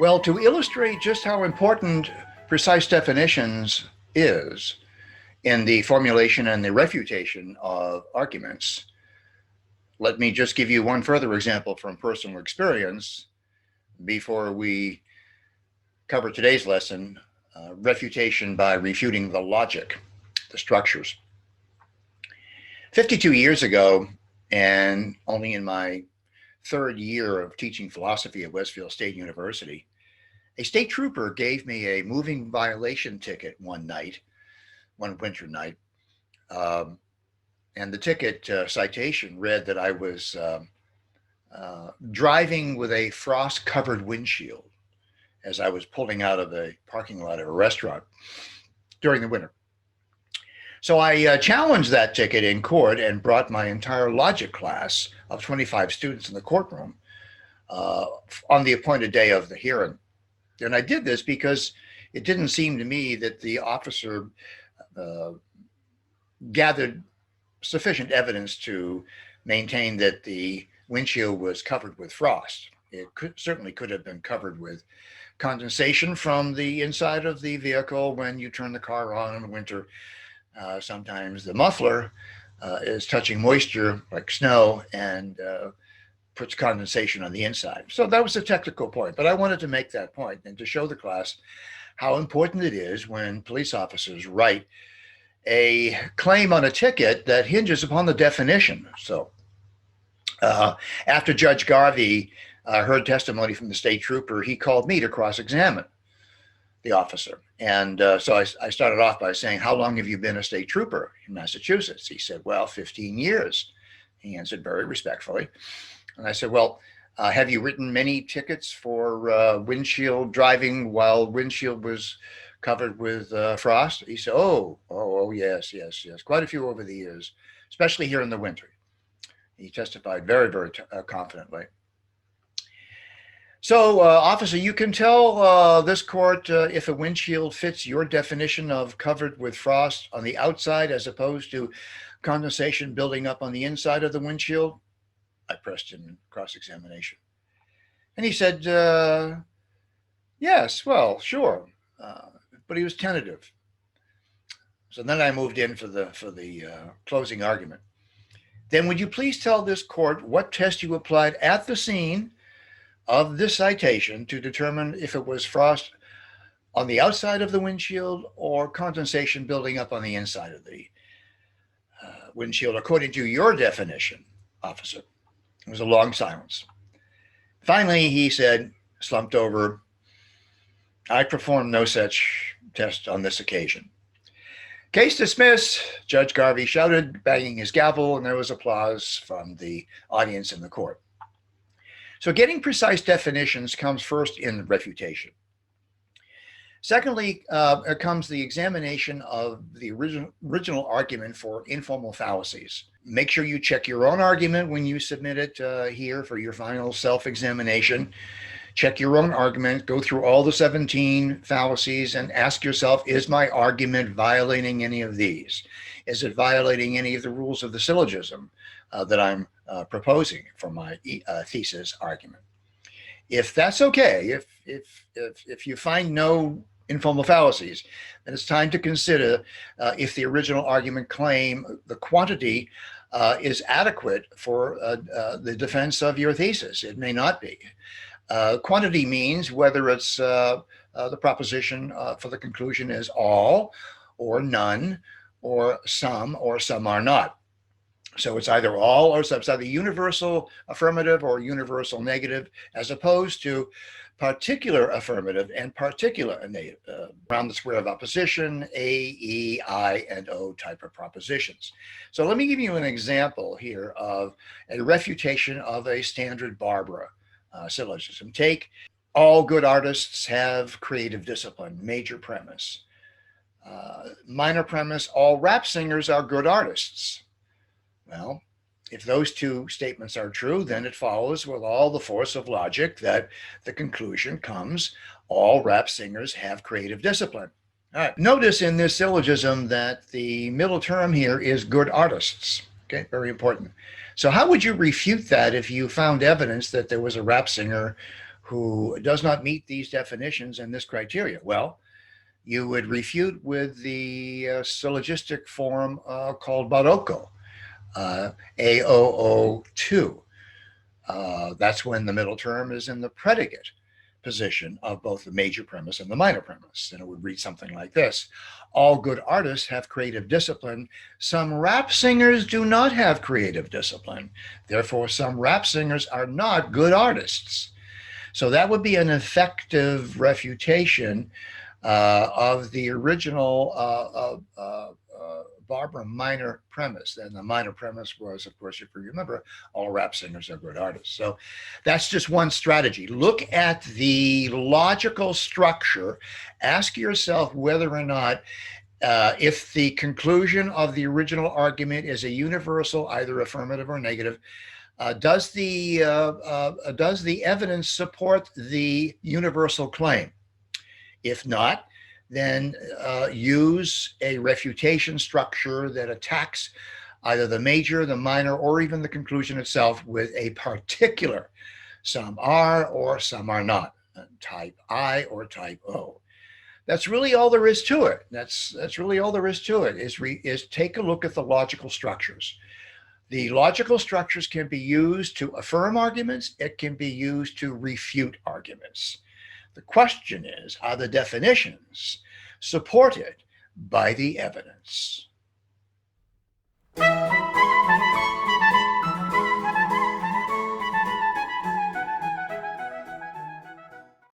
Well, to illustrate just how important precise definitions is in the formulation and the refutation of arguments, let me just give you one further example from personal experience before we cover today's lesson, refutation by refuting the logic, the structures. 52 years ago, and only in my third year of teaching philosophy at Westfield State University, a state trooper gave me a moving violation ticket one winter night. And the ticket citation read that I was driving with a frost-covered windshield as I was pulling out of a parking lot of a restaurant during the winter. So I challenged that ticket in court and brought my entire logic class of 25 students in the courtroom on the appointed day of the hearing. And I did this because it didn't seem to me that the officer gathered sufficient evidence to maintain that the windshield was covered with frost. It certainly could have been covered with condensation from the inside of the vehicle when you turn the car on in the winter. Sometimes the muffler is touching moisture like snow and puts condensation on the inside. So that was a technical point, but I wanted to make that point and to show the class how important it is when police officers write a claim on a ticket that hinges upon the definition. So after Judge Garvey heard testimony from the state trooper, he called me to cross-examine the officer. And so I started off by saying, how long have you been a state trooper in Massachusetts? He said, well, 15 years. He answered very respectfully. And I said, well, have you written many tickets for windshield driving while windshield was covered with frost? He said, oh, yes, quite a few over the years, especially here in the winter. He testified very, very confidently. So, officer, you can tell this court if a windshield fits your definition of covered with frost on the outside as opposed to condensation building up on the inside of the windshield? I pressed him in cross-examination. And he said, yes, well, sure. But he was tentative. So then I moved in for the closing argument. Then would you please tell this court what test you applied at the scene of this citation to determine if it was frost on the outside of the windshield or condensation building up on the inside of the windshield, according to your definition, officer? It was a long silence. Finally, he said, slumped over, I performed no such test on this occasion. Case dismissed, Judge Garvey shouted, banging his gavel, and there was applause from the audience in the court. So getting precise definitions comes first in refutation. Secondly, comes the examination of the original argument for informal fallacies. Make sure you check your own argument when you submit it here for your final self-examination. Check your own argument, go through all the 17 fallacies and ask yourself, is my argument violating any of these? Is it violating any of the rules of the syllogism that I'm proposing for my thesis argument? If that's okay, if you find no informal fallacies, then it's time to consider if the original argument claim, the quantity is adequate for the defense of your thesis. It may not be. Quantity means whether it's the proposition for the conclusion is all or none or some are not. So it's either all or some. It's either universal affirmative or universal negative, as opposed to particular affirmative and particular negative, around the square of opposition, A, E, I, and O type of propositions. So let me give you an example here of a refutation of a standard Barbara syllogism. Take, all good artists have creative discipline, major premise. Minor premise, all rap singers are good artists. Well, if those two statements are true, then it follows with all the force of logic that the conclusion comes, all rap singers have creative discipline. All right. Notice in this syllogism that the middle term here is good artists. Okay, very important. So how would you refute that if you found evidence that there was a rap singer who does not meet these definitions and this criteria? Well, you would refute with the syllogistic form called barocco, AOO2. That's when the middle term is in the predicate position of both the major premise and the minor premise. And it would read something like this: all good artists have creative discipline. Some rap singers do not have creative discipline. Therefore, some rap singers are not good artists. So that would be an effective refutation of the original Barbara minor premise. And the minor premise was, of course, if you remember, all rap singers are good artists. So that's just one strategy. Look at the logical structure. Ask yourself whether or not if the conclusion of the original argument is a universal, either affirmative or negative, does the evidence support the universal claim? If not, then use a refutation structure that attacks either the major, the minor, or even the conclusion itself with a particular. Some are or some are not, type I or type O. That's really all there is to it. That's really all there is to it, is take a look at the logical structures. The logical structures can be used to affirm arguments. It can be used to refute arguments. The question is, are the definitions supported by the evidence?